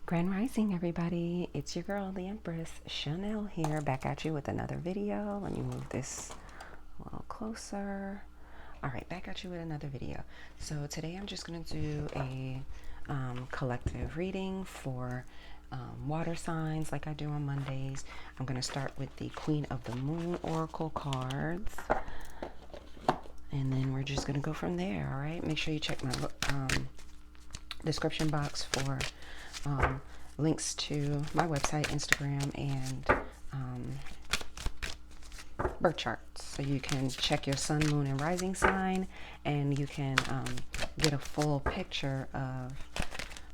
Grand Rising, everybody. It's your girl, the Empress, Chanel here, back at you with another video. Let me move this a little closer. All right, back at you with another video. So today I'm just going to do a collective reading for water signs like I do on Mondays. I'm going to start with the Queen of the Moon Oracle cards. And then we're just going to go from there, all right? Make sure you check my description box for links to my website, Instagram, and birth charts. So you can check your sun, moon, and rising sign, and you can get a full picture of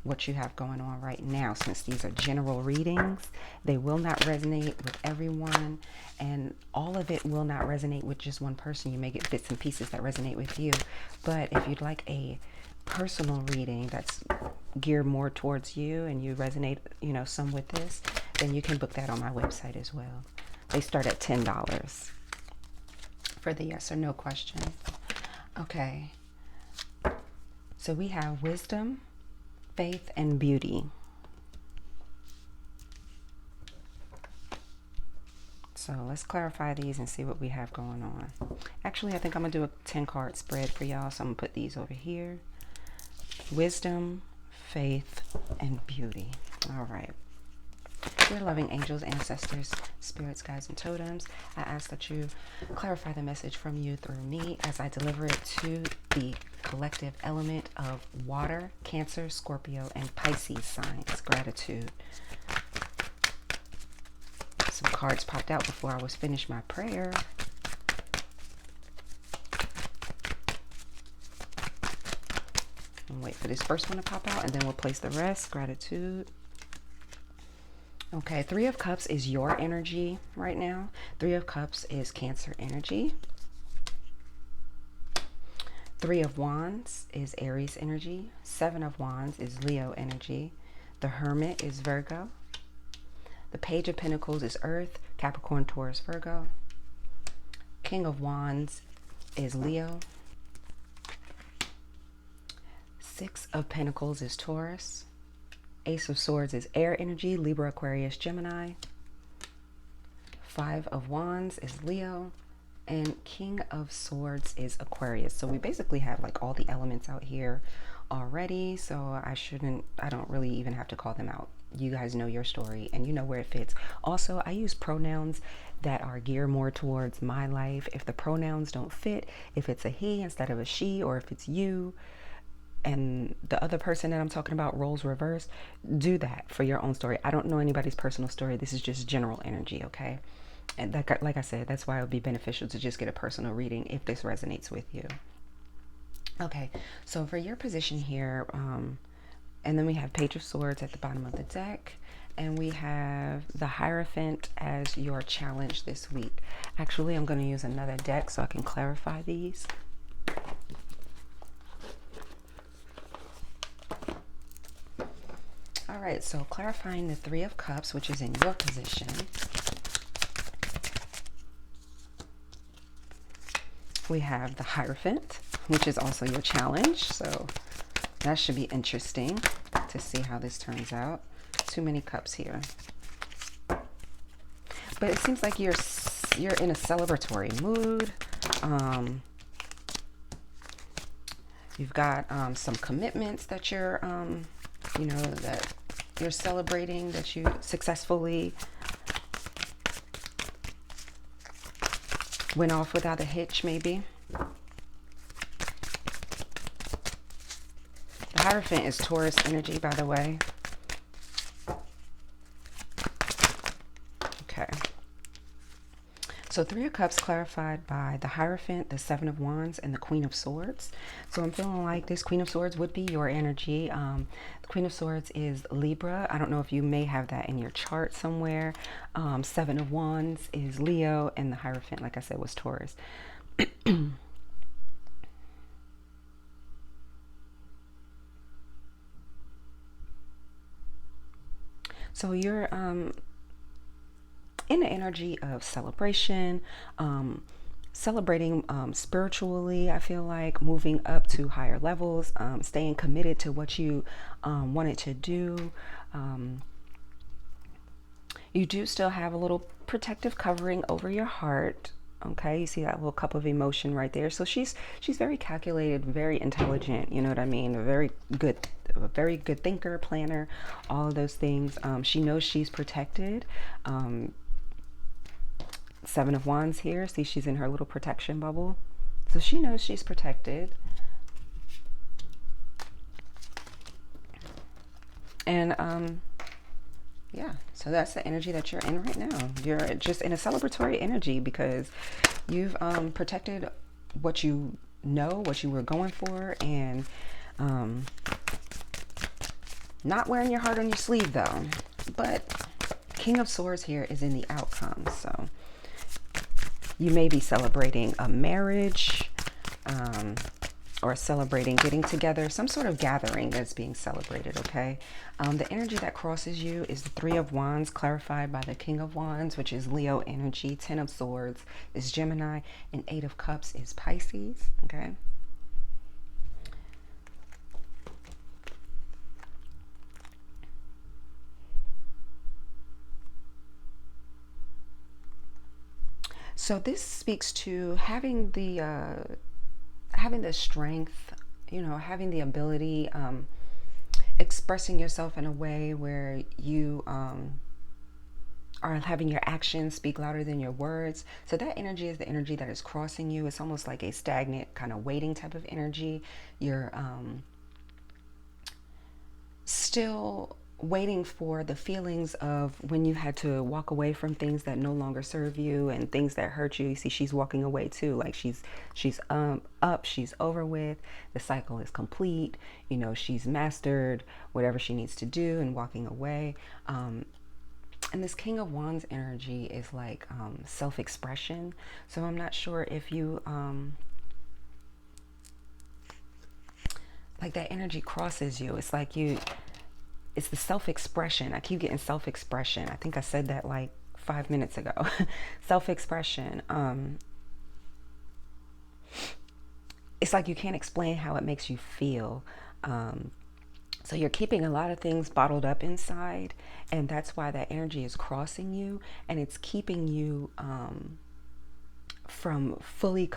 what you have going on right now. Since these are general readings, they will not resonate with everyone, and all of it will not resonate with just one person. You may get bits and pieces that resonate with you, but if you'd like a personal reading that's geared more towards you and you resonate, some with this, then you can book that on my website as well. They start at $10 for the yes or no question. Okay, so we have wisdom, faith, and beauty. So let's clarify these and see what we have going on. Actually, I think I'm gonna do a 10 card spread for y'all, so I'm gonna put these over here. Wisdom, faith, and beauty. All right. Dear loving angels, ancestors, spirits, guides, and totems, I ask that you clarify the message from you through me as I deliver it to the collective element of water, Cancer, Scorpio, and Pisces signs. Gratitude. Some cards popped out before I was finished my prayer. I'll wait for this first one to pop out and then we'll place the rest. Gratitude. Okay, Three of Cups is your energy right now. Three of Cups is Cancer energy. Three of Wands is Aries energy. Seven of Wands is Leo energy. The Hermit is Virgo. The Page of Pentacles is Earth, Capricorn, Taurus, Virgo. King of Wands is Leo. Six of Pentacles is Taurus. Ace of Swords is air energy, Libra, Aquarius, Gemini. Five of Wands is Leo. And King of Swords is Aquarius. So we basically have like all the elements out here already. So I don't really even have to call them out. You guys know your story and you know where it fits. Also, I use pronouns that are geared more towards my life. If the pronouns don't fit, if it's a he instead of a she, or if it's you and the other person that I'm talking about roles reverse, do that for your own story. I don't know anybody's personal story. This is just general energy, okay? And like I said, that's why it would be beneficial to just get a personal reading if this resonates with you. Okay, so for your position here, and then we have Page of Swords at the bottom of the deck, and we have the Hierophant as your challenge this week. Actually, I'm going to use another deck so I can clarify these. All right, so clarifying the Three of Cups, which is in your position. We have the Hierophant, which is also your challenge. So that should be interesting to see how this turns out. Too many cups here. But it seems like you're in a celebratory mood. You've got some commitments that you're, that you're celebrating, that you successfully went off without a hitch, maybe. The Hierophant is Taurus energy, by the way. Okay. So Three of Cups clarified by the Hierophant, the Seven of Wands, and the Queen of Swords. So I'm feeling like this Queen of Swords would be your energy. The Queen of Swords is Libra. I don't know if you may have that in your chart somewhere. Seven of Wands is Leo, and the Hierophant, like I said, was Taurus. So you're in the energy of celebration, celebrating spiritually. I feel like moving up to higher levels, staying committed to what you wanted to do. Um, you do still have a little protective covering over your heart. Okay, you see that little cup of emotion right there. So she's very calculated, very intelligent. You know what I mean? A very good thinker, planner, all of those things. She knows she's protected. Um, Seven of Wands here. See, she's in her little protection bubble. So she knows she's protected. And yeah, so that's the energy that you're in right now. You're just in a celebratory energy because you've protected what you know, what you were going for, and um, not wearing your heart on your sleeve though. But King of Swords here is in the outcome. So you may be celebrating a marriage, um, or celebrating getting together, some sort of gathering that's being celebrated, okay? The energy that crosses you is the Three of Wands, clarified by the King of Wands, which is Leo energy. Ten of Swords is Gemini, and Eight of Cups is Pisces, okay? So this speaks to having the strength, you know, having the ability, expressing yourself in a way where you are having your actions speak louder than your words. So that energy is the energy that is crossing you. It's almost like a stagnant kind of waiting type of energy. You're still waiting for the feelings of when you had to walk away from things that no longer serve you and things that hurt you. You see, she's walking away too. Like she's up, she's over with. The cycle is complete. You know, she's mastered whatever she needs to do and walking away. And this King of Wands energy is like self-expression. So I'm not sure if you like that energy crosses you. It's like it's the self-expression. I keep getting self-expression. I think I said that like 5 minutes ago. Self-expression. It's like you can't explain how it makes you feel. So you're keeping a lot of things bottled up inside, and that's why that energy is crossing you, and it's keeping you from fully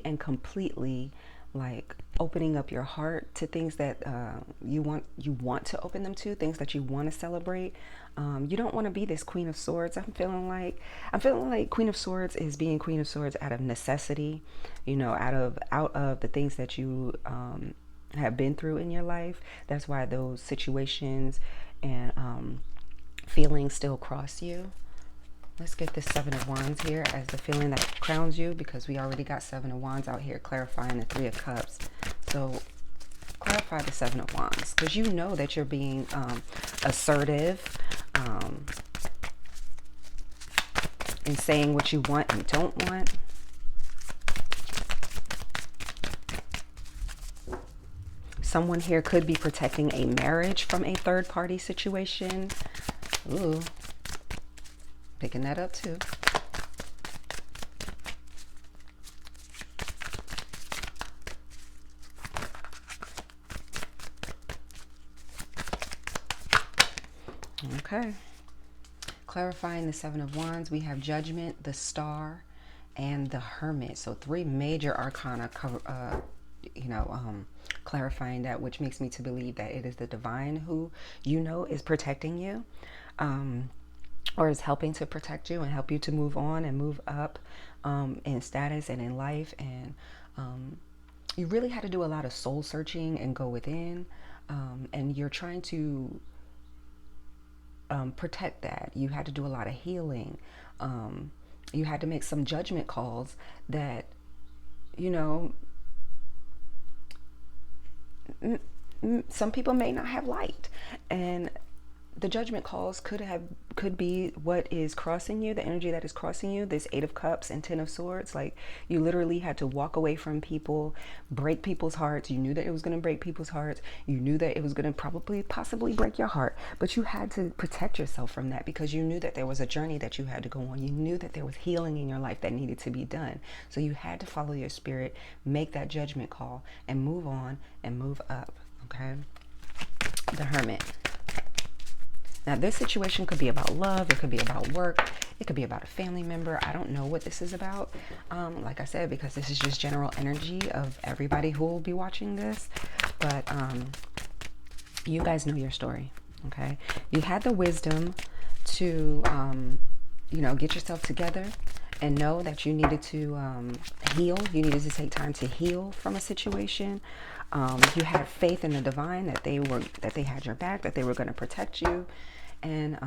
and completely, like opening up your heart to things that you want to open them to, things that you want to celebrate. You don't want to be this Queen of Swords. I'm feeling like Queen of Swords is being Queen of Swords out of necessity, you know, out of the things that you have been through in your life. That's why those situations and feelings still cross you. Let's get this Seven of Wands here as the feeling that crowns you, because we already got Seven of Wands out here clarifying the Three of Cups. So clarify the Seven of Wands, because you know that you're being assertive in saying what you want and don't want. Someone here could be protecting a marriage from a third party situation. Ooh. Picking that up too. Okay. Clarifying the Seven of Wands, we have Judgment, the Star, and the Hermit. So three major arcana clarifying that, which makes me to believe that it is the divine who you know is protecting you. Or is helping to protect you and help you to move on and move up in status and in life. And you really had to do a lot of soul searching and go within. And you're trying to protect that. You had to do a lot of healing. You had to make some judgment calls that, you know, some people may not have liked. And the judgment calls could be what is crossing you, the energy that is crossing you, this 8 of Cups and 10 of Swords. Like, you literally had to walk away from people, break people's hearts. You knew that it was going to break people's hearts. You knew that it was going to probably possibly break your heart, but you had to protect yourself from that because you knew that there was a journey that you had to go on. You knew that there was healing in your life that needed to be done. So you had to follow your spirit, make that judgment call, and move on and move up. Okay. The Hermit. Now, this situation could be about love. It could be about work. It could be about a family member. I don't know what this is about. Like I said, because this is just general energy of everybody who will be watching this. But you guys know your story, okay? You had the wisdom to, get yourself together and know that you needed to heal. You needed to take time to heal from a situation. You had faith in the divine that they had your back, that they were going to protect you. And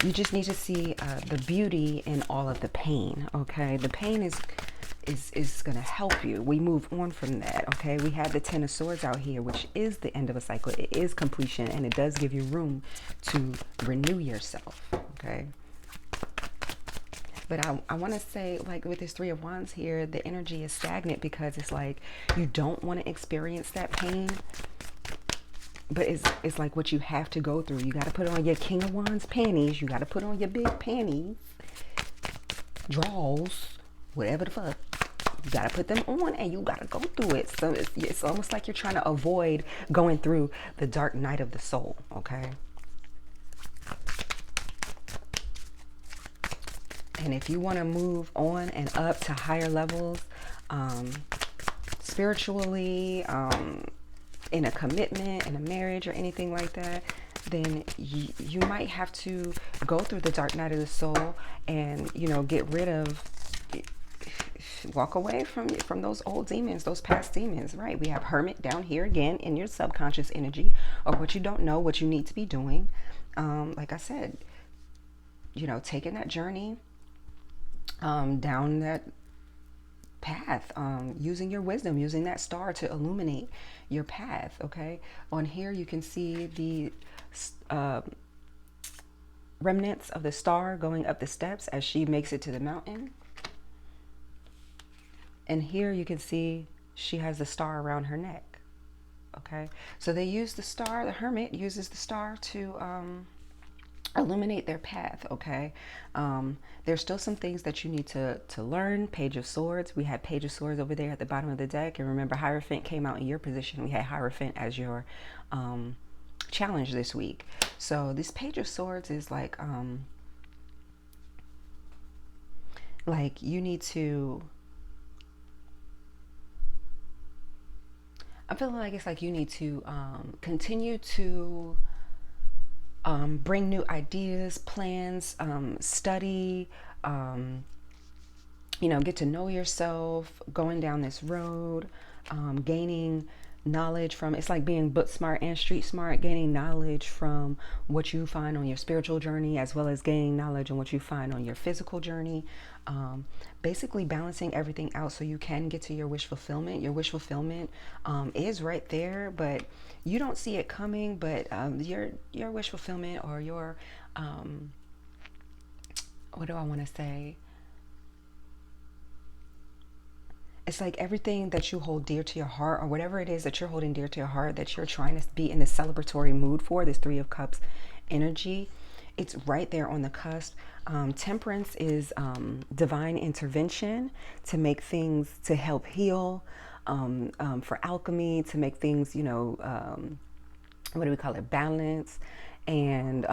you just need to see the beauty in all of the pain. Okay, the pain is going to help you. We move on from that. Okay, we have the 10 of Swords out here, which is the end of a cycle. It is completion, and it does give you room to renew yourself. Okay. But I want to say, like with this 3 of Wands here, the energy is stagnant because it's like you don't want to experience that pain. But it's like what you have to go through. You got to put on your King of Wands panties. You got to put on your big panties, draws, whatever the fuck. You got to put them on and you got to go through it. So it's almost like you're trying to avoid going through the dark night of the soul, okay? And if you want to move on and up to higher levels, spiritually, in a commitment, in a marriage or anything like that, then you might have to go through the dark night of the soul and, get rid of, walk away from those old demons, those past demons, right? We have Hermit down here again in your subconscious energy, or what you don't know, what you need to be doing. Like I said, taking that journey down that path, using your wisdom, using that star to illuminate your path. Okay, on here you can see the remnants of the star going up the steps as she makes it to the mountain, and here you can see she has the star around her neck. Okay, so they use the star, the Hermit uses the star to illuminate their path. Okay, there's still some things that you need to learn. Page of Swords, we had Page of Swords over there at the bottom of the deck, and remember Hierophant came out in your position. We had Hierophant as your challenge this week. So this Page of Swords is like you need to, I'm feeling like it's like you need to continue to bring new ideas, plans, study, get to know yourself, going down this road, gaining knowledge from, it's like being book smart and street smart, gaining knowledge from what you find on your spiritual journey, as well as gaining knowledge on what you find on your physical journey. Basically balancing everything out so you can get to your wish fulfillment. Your wish fulfillment is right there, but you don't see it coming. But your wish fulfillment, or your what do I want to say? It's like everything that you hold dear to your heart, or whatever it is that you're holding dear to your heart, that you're trying to be in this celebratory mood for, this 3 of Cups energy, it's right there on the cusp. Temperance is divine intervention to make things, to help heal, for alchemy, to make things, what do we call it, balance, and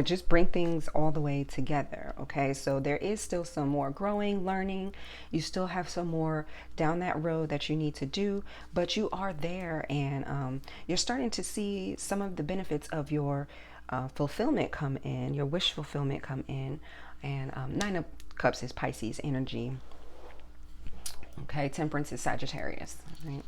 just bring things all the way together. Okay, so there is still some more growing, learning. You still have some more down that road that you need to do, but you are there, and you're starting to see some of the benefits of your fulfillment come in, your wish fulfillment come in. And 9 of Cups is Pisces energy. Okay, Temperance is Sagittarius. Right?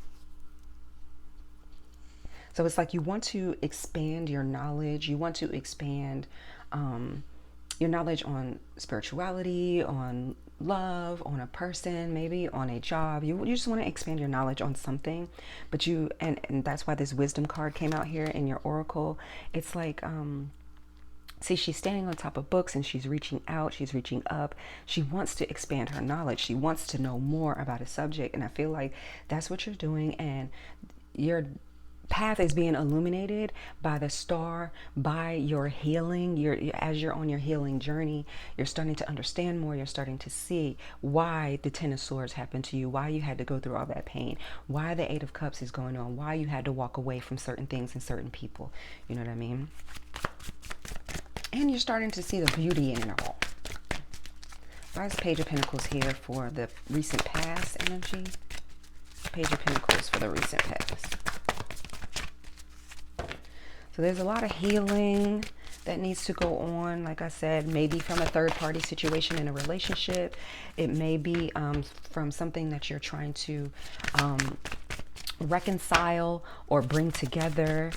So it's like you want to expand your knowledge. You want to expand your knowledge on spirituality, on love, on a person, maybe on a job. You just want to expand your knowledge on something, but and that's why this wisdom card came out here in your oracle. It's like, see, she's standing on top of books and she's reaching out, she's reaching up. She wants to expand her knowledge. She wants to know more about a subject. And I feel like that's what you're doing. And your path is being illuminated by the star, by your healing. As you're on your healing journey, you're starting to understand more. You're starting to see why the Ten of Swords happened to you, why you had to go through all that pain, why the Eight of Cups is going on, why you had to walk away from certain things and certain people. You know what I mean? And you're starting to see the beauty in it all. Why is Page of Pentacles here for the recent past energy? Page of Pentacles for the recent past. So there's a lot of healing that needs to go on. Like I said, maybe from a third party situation in a relationship. It may be from something that you're trying to reconcile or bring together.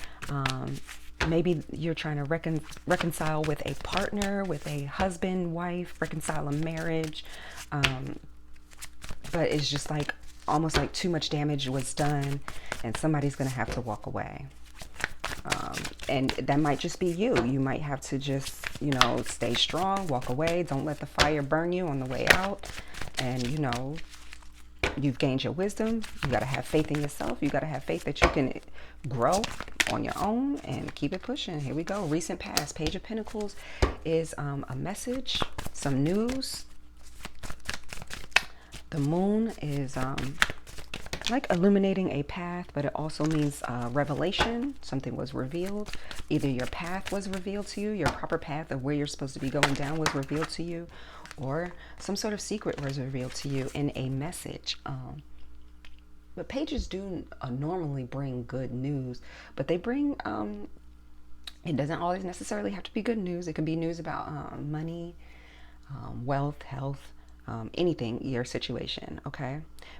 Maybe you're trying to reconcile with a partner, with a husband, wife, reconcile a marriage. But it's just like almost like too much damage was done and somebody's going to have to walk away. And that might just be you. You might have to just, you know, stay strong, walk away. Don't let the fire burn you on the way out. And, you know, you've gained your wisdom. You got to have faith in yourself. You got to have faith that you can grow on your own and keep it pushing. Here we go. Recent past. Page of Pentacles is a message, some news. The moon is like illuminating a path, but it also means revelation. Something was revealed. Either your path was revealed to you, your proper path of where you're supposed to be going down was revealed to you, or some sort of secret was revealed to you in a message. But pages do normally bring good news, but they bring, it doesn't always necessarily have to be good news. It can be news about money, wealth, health, anything, your situation. Okay.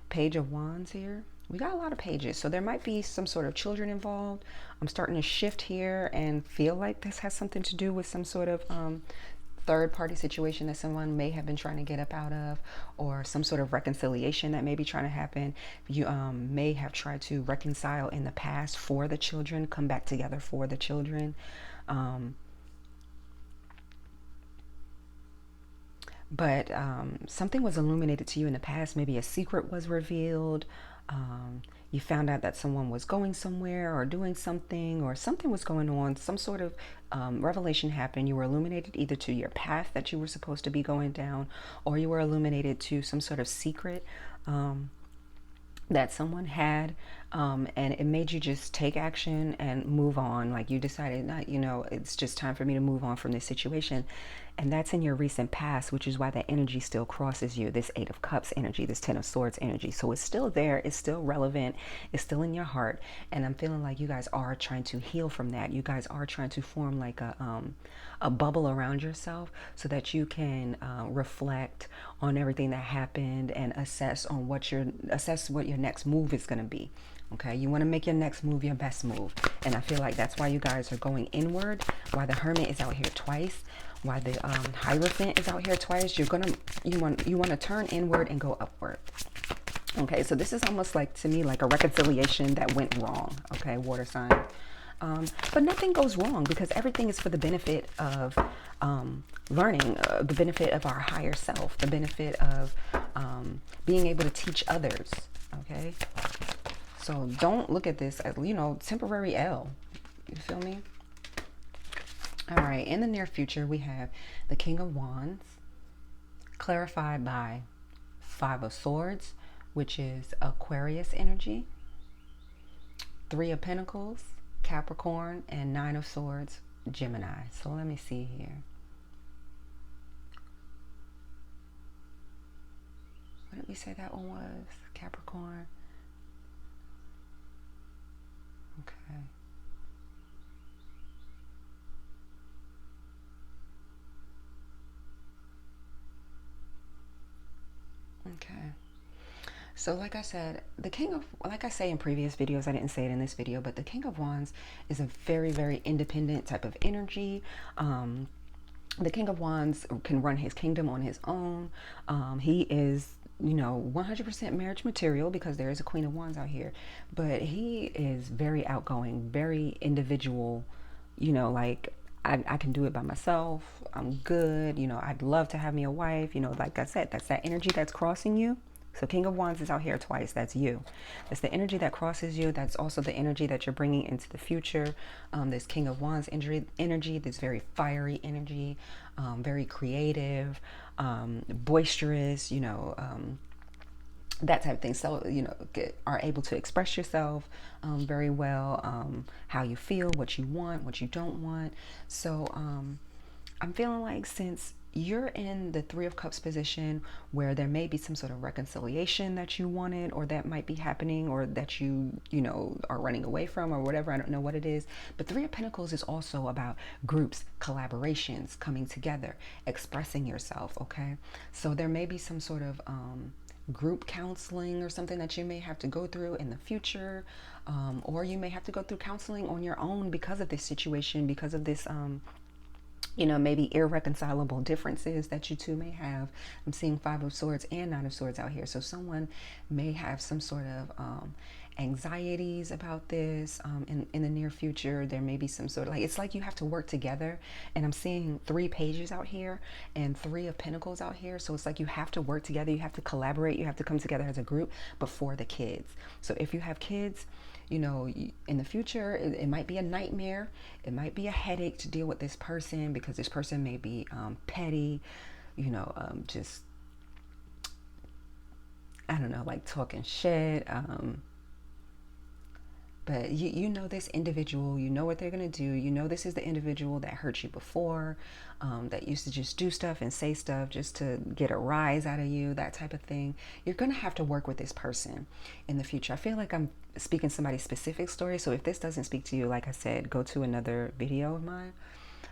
Page of Wands here. We got a lot of pages, so there might be some sort of children involved. I'm starting to shift here and feel like this has something to do with some sort of third party situation that someone may have been trying to get up out of, or some sort of reconciliation that may be trying to happen. You may have tried to reconcile in the past for the children, come back together for the children. But something was illuminated to you in the past. Maybe a secret was revealed. You found out that someone was going somewhere or doing something, or something was going on. Some sort of revelation happened. You were illuminated either to your path that you were supposed to be going down, or you were illuminated to some sort of secret that someone had, and it made you just take action and move on. Like you decided, not, you know, it's just time for me to move on from this situation. And that's in your recent past, which is why that energy still crosses you. This Eight of Cups energy, this Ten of Swords energy. So it's still there. It's still relevant. It's still in your heart. And I'm feeling like you guys are trying to heal from that. You guys are trying to form like a bubble around yourself so that you can reflect on everything that happened and assess what your next move is going to be. Okay, you want to make your next move your best move. And I feel like that's why you guys are going inward, why the Hermit is out here twice, why the Hierophant is out here twice. You want to turn inward and go upward. Okay, so this is almost like, to me, like a reconciliation that went wrong. Okay, water sign. But nothing goes wrong because everything is for the benefit of learning, the benefit of our higher self, the benefit of being able to teach others. Okay, so don't look at this as, you know, temporary L. You feel me? All right, in the near future, we have the King of Wands, clarified by Five of Swords, which is Aquarius energy, Three of Pentacles, Capricorn, and Nine of Swords, Gemini. So let me see here. What did we say that one was? Capricorn. Okay. Okay. So like I said, like I say in previous videos, I didn't say it in this video, but the King of Wands is a very, very independent type of energy. The King of Wands can run his kingdom on his own. He is, 100% marriage material because there is a Queen of Wands out here. But he is very outgoing, very individual, like I can do it by myself. I'm good. I'd love to have me a wife. Like I said, that's that energy that's crossing you. So King of Wands is out here twice. That's you. That's the energy that crosses you. That's also the energy that you're bringing into the future. This King of Wands energy, this very fiery energy, very creative, boisterous, that type of thing. So, are able to express yourself very well, how you feel, what you want, what you don't want. So I'm feeling like since you're in the Three of Cups position where there may be some sort of reconciliation that you wanted or that might be happening or that are running away from or whatever. I don't know what it is. But Three of Pentacles is also about groups, collaborations, coming together, expressing yourself, okay? So there may be some sort of group counseling or something that you may have to go through in the future, or you may have to go through counseling on your own because of this situation, because of this maybe irreconcilable differences that you two may have. I'm seeing Five of Swords and Nine of Swords out here. So someone may have some sort of anxieties about this in the near future. There may be some sort of it's like you have to work together. And I'm seeing 3 pages out here and 3 of Pentacles out here. So it's like you have to work together. You have to collaborate. You have to come together as a group before the kids. So if you have kids, in the future, it might be a nightmare. It might be a headache to deal with this person because this person may be petty, just, I don't know, like talking shit. But you know this individual, you know what they're going to do. This is the individual that hurt you before, that used to just do stuff and say stuff just to get a rise out of you, that type of thing. You're going to have to work with this person in the future. I feel like I'm speaking somebody's specific story. So if this doesn't speak to you, like I said, go to another video of mine.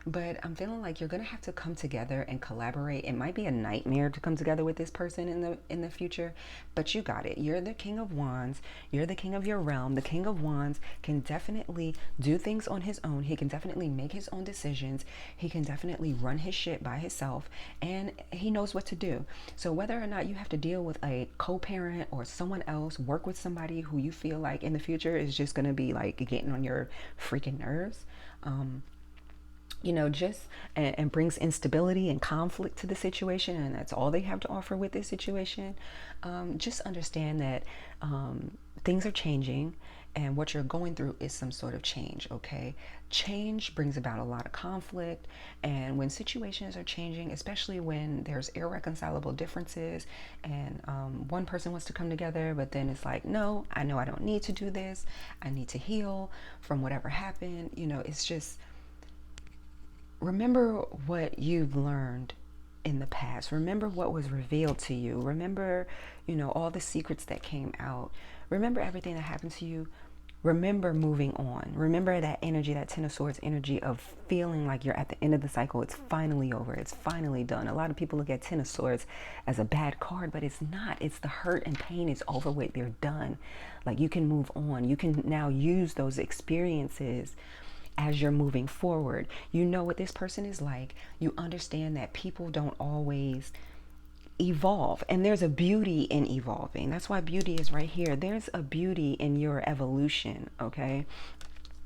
But I'm feeling like you're going to have to come together and collaborate. It might be a nightmare to come together with this person in the future, but you got it. You're the King of Wands. You're the king of your realm. The King of Wands can definitely do things on his own. He can definitely make his own decisions. He can definitely run his shit by himself, and he knows what to do. So whether or not you have to deal with a co-parent or someone else, work with somebody who you feel like in the future is just going to be like getting on your freaking nerves, just and brings instability and conflict to the situation, and that's all they have to offer with this situation. Just understand that things are changing, and what you're going through is some sort of change, okay? Change brings about a lot of conflict, and when situations are changing, especially when there's irreconcilable differences, and one person wants to come together, but then it's like, no, I know I don't need to do this. I need to heal from whatever happened. It's just, remember what you've learned in the past. Remember what was revealed to you. Remember, all the secrets that came out. Remember everything that happened to you. Remember moving on. Remember that energy, that Ten of Swords energy of feeling like you're at the end of the cycle. It's finally over. It's finally done. A lot of people look at Ten of Swords as a bad card, but it's not. It's the hurt and pain is over with. They're done. Like, you can move on. You can now use those experiences as you're moving forward. You know what this person is like. You understand that people don't always evolve, and there's a beauty in evolving. That's why beauty is right here. There's a beauty in your evolution, okay?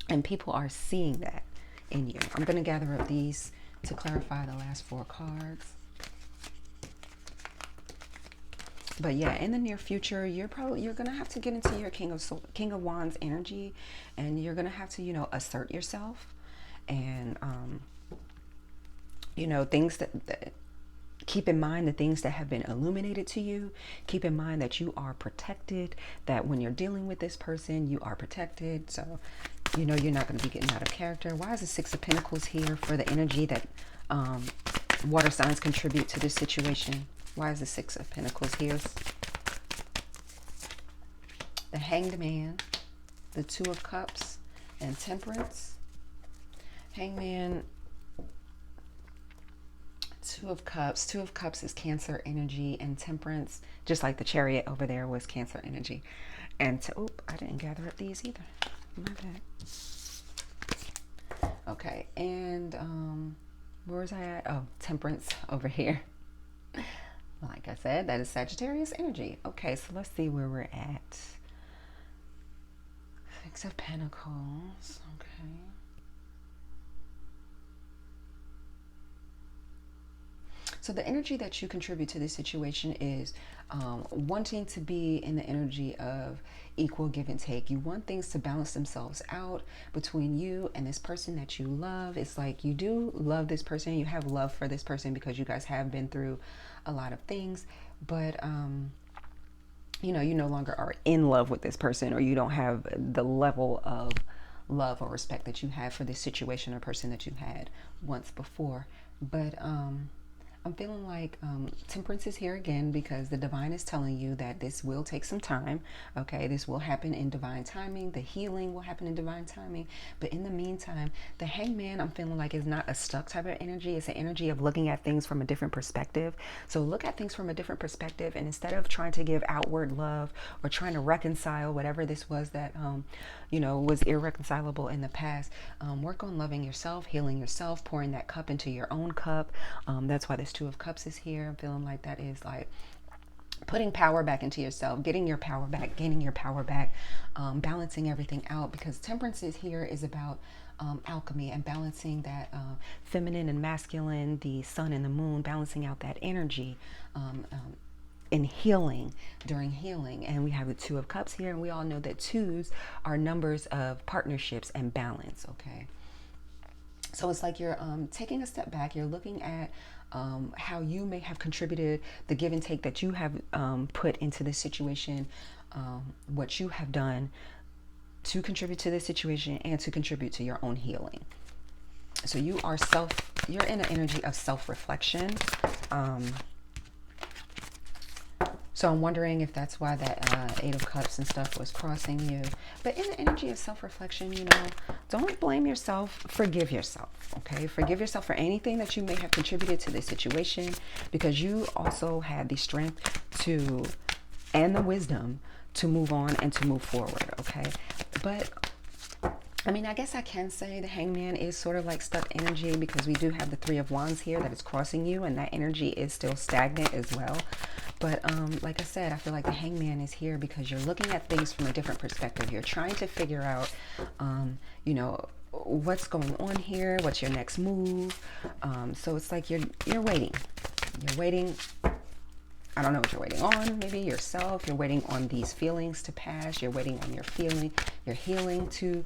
And people are seeing that in you. I'm going to gather up these to clarify the last 4 cards. But yeah, in the near future, you're gonna have to get into your King of Wands energy, and you're gonna have to assert yourself, and things that keep in mind, the things that have been illuminated to you. Keep in mind that you are protected. That when you're dealing with this person, you are protected. So you're not going to be getting out of character. Why is the Six of Pentacles here for the energy that water signs contribute to this situation? Why is the Six of Pentacles here? The Hanged Man, the Two of Cups, and Temperance. Hangman, Two of Cups. Two of Cups is Cancer energy, and Temperance, just like the Chariot over there, was Cancer energy. And I didn't gather up these either. My bad. Okay, and Where was I at? Oh, Temperance over here. Like I said, that is Sagittarius energy. Okay, so let's see where we're at. Six of Pentacles. Okay. So the energy that you contribute to this situation is wanting to be in the energy of equal give and take. You want things to balance themselves out between you and this person that you love. It's like you do love this person. You have love for this person because you guys have been through a lot of things. But, you know, you no longer are in love with this person, or you don't have the level of love or respect that you had for this situation or person that you had once before. But, I'm feeling like Temperance is here again because the divine is telling you that this will take some time. Okay, this will happen in divine timing. The healing will happen in divine timing. But in the meantime, the Hangman, I'm feeling like, is not a stuck type of energy. It's an energy of looking at things from a different perspective. So look at things from a different perspective, and instead of trying to give outward love or trying to reconcile whatever this was that you know, was irreconcilable in the past, work on loving yourself, healing yourself, pouring that cup into your own cup. That's why this Two of Cups is here. I'm feeling like that is like putting power back into yourself, getting your power back, gaining your power back, balancing everything out, because Temperance is here is about alchemy and balancing that feminine and masculine, the sun and the moon, balancing out that energy in healing, during healing. And we have the Two of Cups here, and we all know that twos are numbers of partnerships and balance. Okay, so it's like you're taking a step back. You're looking at how you may have contributed, the give and take that you have put into this situation, what you have done to contribute to this situation and to contribute to your own healing. So you're in an energy of self-reflection. So I'm wondering if that's why that Eight of Cups and stuff was crossing you. But in the energy of self-reflection, you know, don't blame yourself. Forgive yourself, okay? Forgive yourself for anything that you may have contributed to this situation, because you also had the strength to, and the wisdom to move on and to move forward, okay? But I mean, I guess I can say the Hangman is sort of like stuck energy, because we do have the Three of Wands here that is crossing you, and that energy is still stagnant as well. But like I said, I feel like the Hangman is here because you're looking at things from a different perspective. You're trying to figure out, you know, what's going on here, what's your next move. So it's like you're waiting. You're waiting. I don't know what you're waiting on. Maybe yourself. You're waiting on these feelings to pass. You're waiting on your healing to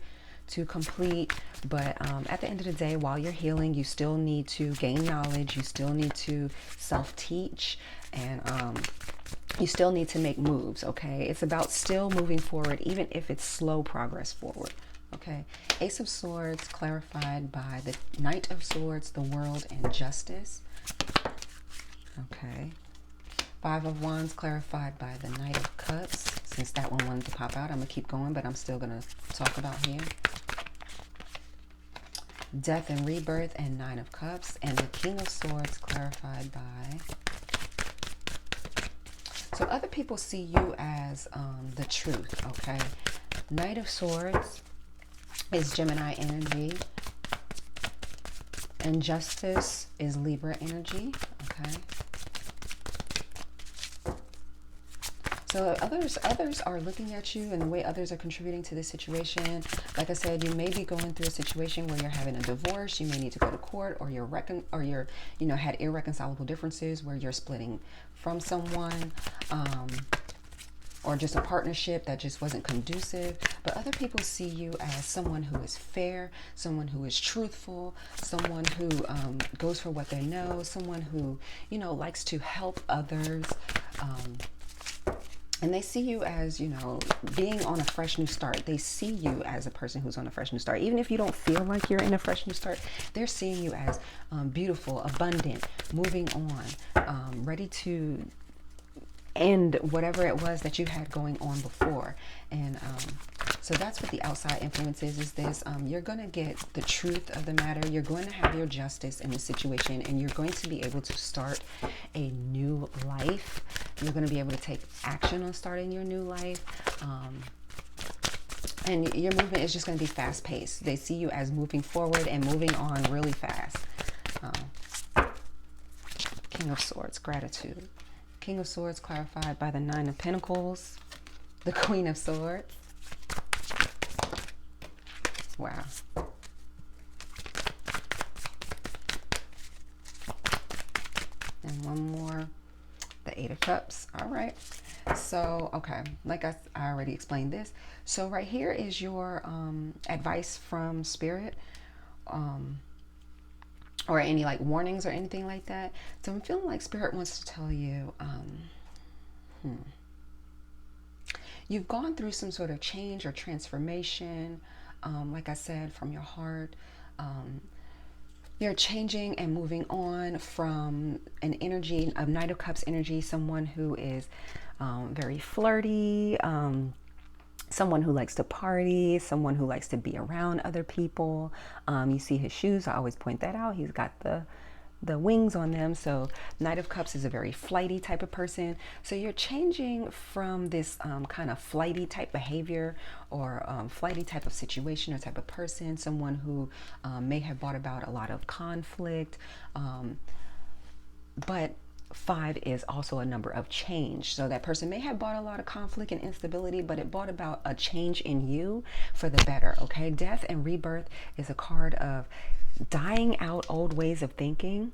complete. But at the end of the day, while you're healing, you still need to gain knowledge. You still need to self-teach, and you still need to make moves. Okay, it's about still moving forward, even if it's slow progress forward. Okay, Ace of Swords clarified by the Knight of Swords, the World, and Justice. Okay, Five of Wands clarified by the Knight of Cups. Since that one wanted to pop out, I'm gonna keep going, but I'm still gonna talk about here. Death and Rebirth and Nine of Cups, and the King of Swords clarified by. So other people see you as the truth, okay? Knight of Swords is Gemini energy, and Justice is Libra energy, okay? So others are looking at you, and the way others are contributing to this situation. Like I said, you may be going through a situation where you're having a divorce. You may need to go to court, or you're you know, had irreconcilable differences where you're splitting from someone, or just a partnership that just wasn't conducive. But other people see you as someone who is fair, someone who is truthful, someone who goes for what they know, someone who, you know, likes to help others. And they see you as, you know, being on a fresh new start. They see you as a person who's on a fresh new start. Even if you don't feel like you're in a fresh new start, they're seeing you as beautiful, abundant, moving on, ready to end whatever it was that you had going on before. And so that's what the outside influence is this. You're going to get the truth of the matter. You're going to have your justice in the situation, and you're going to be able to start a new life. You're going to be able to take action on starting your new life. And your movement is just going to be fast paced. They see you as moving forward and moving on really fast. King of Swords, gratitude. King of Swords clarified by the Nine of Pentacles. The Queen of Swords. Wow. And one more. The Eight of Cups. All right. So, okay. Like I already explained this. So right here is your advice from Spirit. Or any like warnings or anything like that. So I'm feeling like Spirit wants to tell you, you've gone through some sort of change or transformation. Like I said, from your heart. You're changing and moving on from an energy, a Knight of Cups energy, someone who is very flirty, someone who likes to party, someone who likes to be around other people. You see his shoes, I always point that out. He's got the wings on them. So Knight of Cups is a very flighty type of person. So you're changing from this kind of flighty type behavior or flighty type of situation or type of person, someone who may have brought about a lot of conflict. But 5 is also a number of change. So that person may have brought a lot of conflict and instability, but it brought about a change in you for the better. Okay. Death and rebirth is a card of dying out old ways of thinking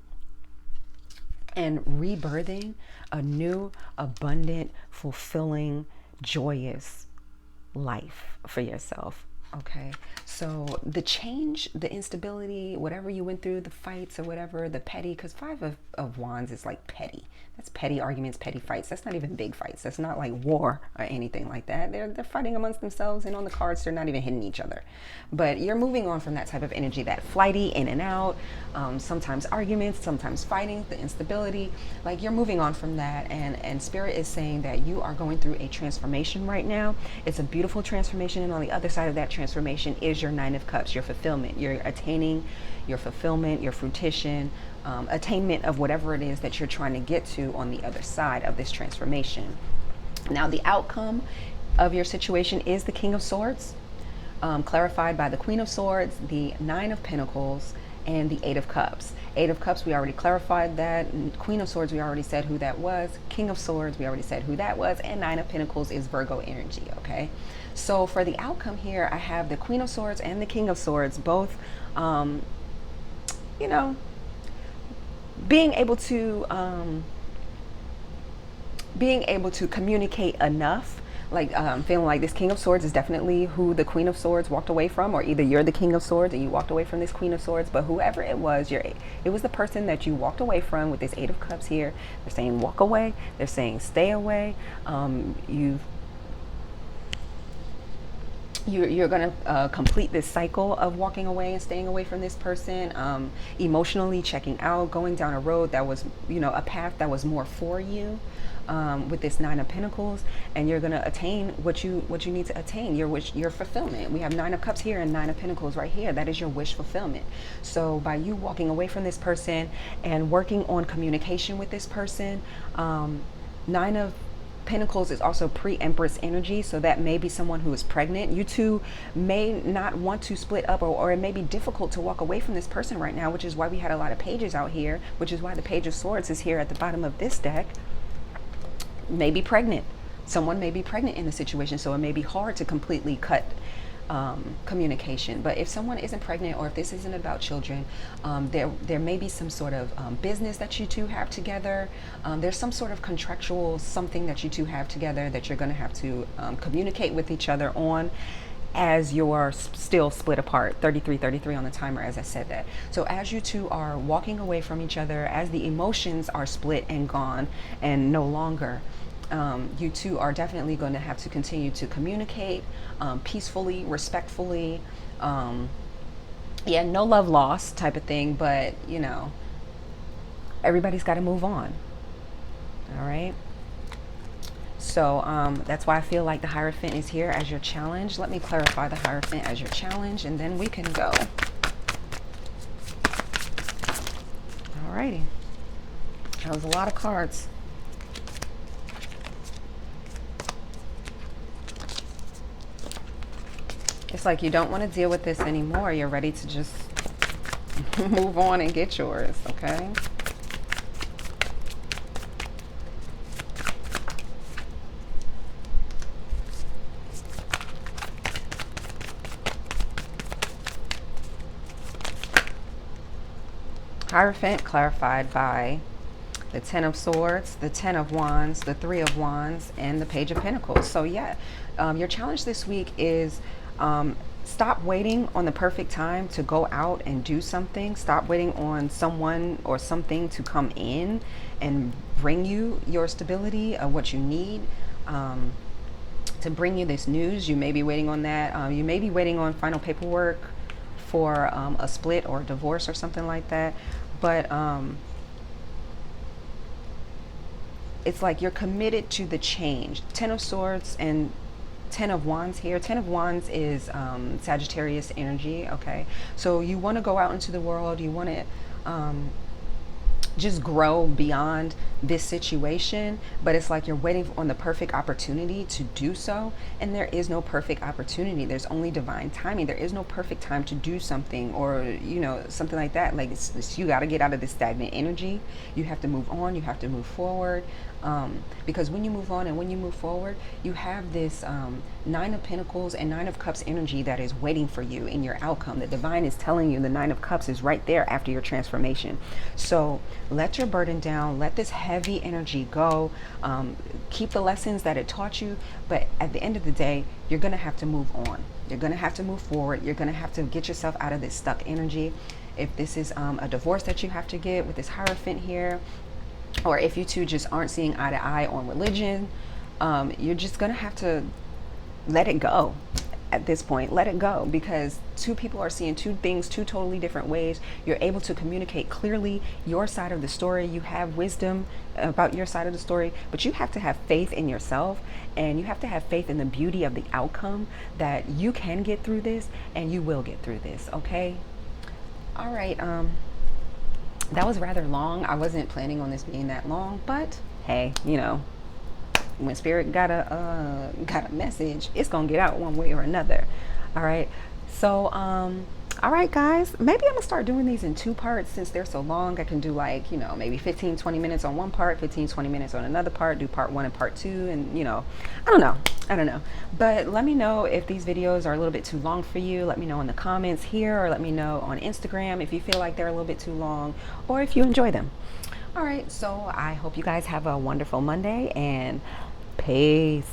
and rebirthing a new, abundant, fulfilling, joyous life for yourself. Okay, so the change, the instability, whatever you went through, the fights or whatever, the petty, because 5 of Wands is like petty. That's petty arguments, petty fights. That's not even big fights. That's not like war or anything like that. They're fighting amongst themselves, and on the cards, they're not even hitting each other. But you're moving on from that type of energy, that flighty, in and out, sometimes arguments, sometimes fighting, the instability. Like you're moving on from that, and Spirit is saying that you are going through a transformation right now. It's a beautiful transformation, and on the other side of that transformation is your Nine of Cups, your fulfillment. You're attaining your fulfillment, your fruition, attainment of whatever it is that you're trying to get to on the other side of this transformation. Now, the outcome of your situation is the King of Swords, clarified by the Queen of Swords, the Nine of Pentacles, and the Eight of Cups. Eight of Cups, we already clarified that. Queen of Swords, we already said who that was. King of Swords, we already said who that was. And Nine of Pentacles is Virgo energy, okay? So for the outcome here, I have the Queen of Swords and the King of Swords, both, you know, being able to communicate enough. Like feeling like this King of Swords is definitely who the Queen of Swords walked away from, or either you're the King of Swords and you walked away from this Queen of Swords, but whoever it was, it was the person that you walked away from with this Eight of Cups here. They're saying walk away. They're saying stay away. You're going to complete this cycle of walking away and staying away from this person, emotionally checking out, going down a road that was, you know, a path that was more for you, with this Nine of Pentacles, and you're going to attain what you need to attain, your wish, your fulfillment. We have Nine of Cups here and Nine of Pentacles right here. That is your wish fulfillment. So by you walking away from this person and working on communication with this person, Nine of Pentacles is also pre-Empress energy, so that may be someone who is pregnant. You two may not want to split up, or it may be difficult to walk away from this person right now, which is why we had a lot of pages out here, which is why the Page of Swords is here at the bottom of this deck. May be pregnant. Someone may be pregnant in the situation, so it may be hard to completely cut communication. But if someone isn't pregnant, or if this isn't about children, there may be some sort of business that you two have together. There's some sort of contractual something that you two have together that you're going to have to communicate with each other on, as you're still split apart. 33 on the timer, as I said that. So as you two are walking away from each other, as the emotions are split and gone and no longer, you two are definitely going to have to continue to communicate peacefully, respectfully. Yeah, no love lost type of thing, but you know, everybody's got to move on. All right. So that's why I feel like the Hierophant is here as your challenge. Let me clarify the Hierophant as your challenge, and then we can go. Alrighty. That was a lot of cards. It's like you don't want to deal with this anymore. You're ready to just Move on and get yours, okay? Hierophant clarified by the Ten of Swords, the Ten of Wands, the Three of Wands, and the Page of Pentacles. So yeah, your challenge this week is stop waiting on the perfect time to go out and do something. Stop waiting on someone or something to come in and bring you your stability of what you need. To bring you this news, you may be waiting on that. You may be waiting on final paperwork for a split or a divorce or something like that. But it's like you're committed to the change. Ten of Swords and Ten of Wands here. Ten of Wands is Sagittarius energy, okay? So you want to go out into the world. You want to just grow beyond this situation, but it's like you're waiting on the perfect opportunity to do so, and there is no perfect opportunity. There's only divine timing. There is no perfect time to do something, or you know, something like that. Like you got to get out of this stagnant energy. You have to move on. You have to move forward, because when you move on and when you move forward, you have this Nine of Pentacles and Nine of Cups energy that is waiting for you in your outcome. The divine is telling you the Nine of Cups is right there after your transformation. So let your burden down. Let this heavy energy go. Keep the lessons that it taught you, but at the end of the day, you're going to have to move on. You're going to have to move forward. You're going to have to get yourself out of this stuck energy. If this is a divorce that you have to get with this Hierophant here, or if you two just aren't seeing eye to eye on religion, you're just going to have to let it go. At this point, let it go, because two people are seeing two things two totally different ways. You're able to communicate clearly your side of the story. You have wisdom about your side of the story, but you have to have faith in yourself, and you have to have faith in the beauty of the outcome, that you can get through this and you will get through this, okay? All right, that was rather long. I wasn't planning on this being that long, but hey, you know, when spirit got a message, it's gonna get out one way or another. All right, so all right guys, maybe I'm gonna start doing these in two parts since they're so long. I can do, like, you know, maybe 15-20 minutes on one part, 15-20 minutes on another part, do part one and part two, and you know, I don't know, but let me know if these videos are a little bit too long for you. Let me know in the comments here, or let me know on Instagram if you feel like they're a little bit too long, or if you enjoy them. All right, so I hope you guys have a wonderful Monday, and peace.